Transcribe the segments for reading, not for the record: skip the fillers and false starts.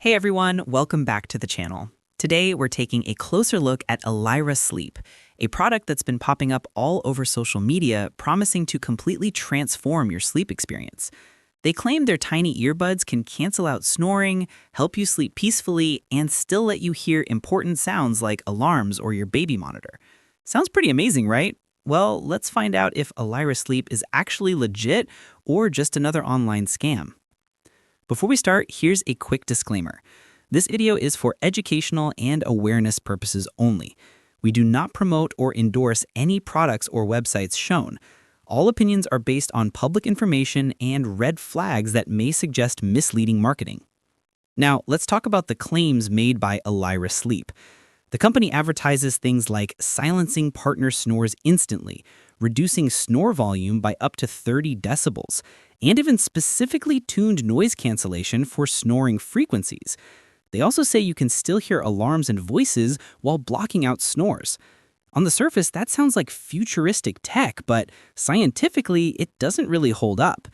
Hey everyone, welcome back to the channel. Today we're taking a closer look at Elyra Sleep, a product that's been popping up all over social media promising to completely transform your sleep experience. They claim their tiny earbuds can cancel out snoring, help you sleep peacefully, and still let you hear important sounds like alarms or your baby monitor. Sounds pretty amazing, right? Well, let's find out if Elyra Sleep is actually legit or just another online scam. Before we start, here's a quick disclaimer. This video is for educational and awareness purposes only. We do not promote or endorse any products or websites shown. All opinions are based on public information and red flags that may suggest misleading marketing. Now, let's talk about the claims made by Elyra Sleep. The company advertises things like silencing partner snores instantly, reducing snore volume by up to 30 decibels, and even specifically tuned noise cancellation for snoring frequencies. They also say you can still hear alarms and voices while blocking out snores. On the surface, that sounds like futuristic tech, but scientifically, it doesn't really hold up.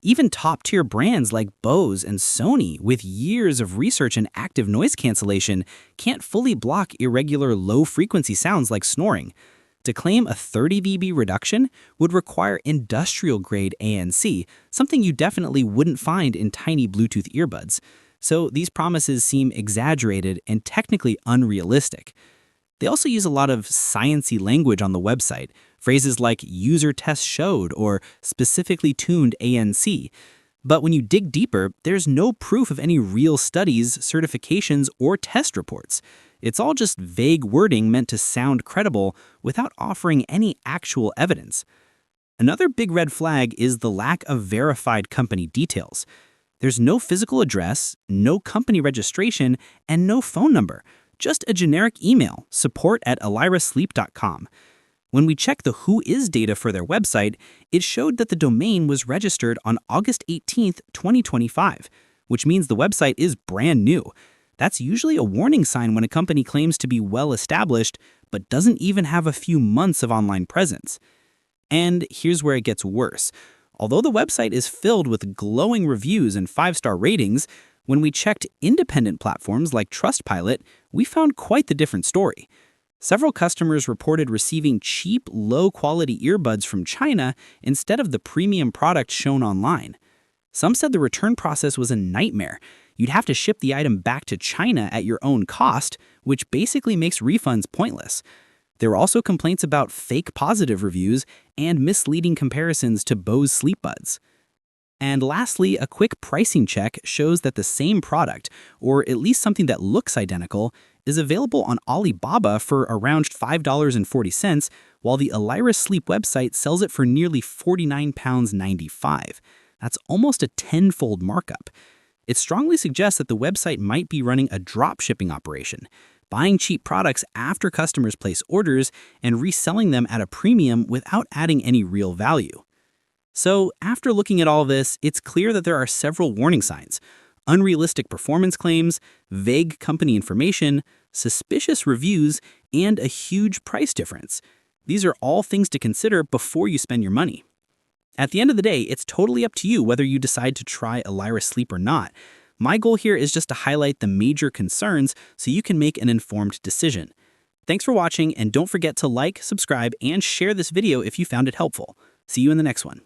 Even top-tier brands like Bose and Sony, with years of research in active noise cancellation, can't fully block irregular low-frequency sounds like snoring. To claim a 30 dB reduction would require industrial-grade ANC, something you definitely wouldn't find in tiny Bluetooth earbuds. So these promises seem exaggerated and technically unrealistic. They also use a lot of science-y language on the website, phrases like user test showed or specifically tuned ANC. But when you dig deeper, there's no proof of any real studies, certifications, or test reports. It's all just vague wording meant to sound credible without offering any actual evidence. Another big red flag is the lack of verified company details. There's no physical address, no company registration, and no phone number. Just a generic email, support@ElyraSleep.com. When we checked the Who Is data for their website, it showed that the domain was registered on August 18, 2025, which means the website is brand new. That's usually a warning sign when a company claims to be well-established, but doesn't even have a few months of online presence. And here's where it gets worse. Although the website is filled with glowing reviews and 5-star ratings, when we checked independent platforms like Trustpilot, we found quite the different story. Several customers reported receiving cheap, low-quality earbuds from China instead of the premium product shown online. Some said the return process was a nightmare. You'd have to ship the item back to China at your own cost, which basically makes refunds pointless. There were also complaints about fake positive reviews and misleading comparisons to Bose Sleepbuds. And lastly, a quick pricing check shows that the same product, or at least something that looks identical, is available on Alibaba for around $5.40, while the Elyra Sleep website sells it for nearly £49.95. That's almost a tenfold markup. It strongly suggests that the website might be running a drop shipping operation, buying cheap products after customers place orders and reselling them at a premium without adding any real value. So, after looking at all this, it's clear that there are several warning signs: unrealistic performance claims, vague company information, suspicious reviews, and a huge price difference. These are all things to consider before you spend your money. At the end of the day, it's totally up to you whether you decide to try Elyra Sleep or not. My goal here is just to highlight the major concerns so you can make an informed decision. Thanks for watching, and don't forget to like, subscribe, and share this video if you found it helpful. See you in the next one.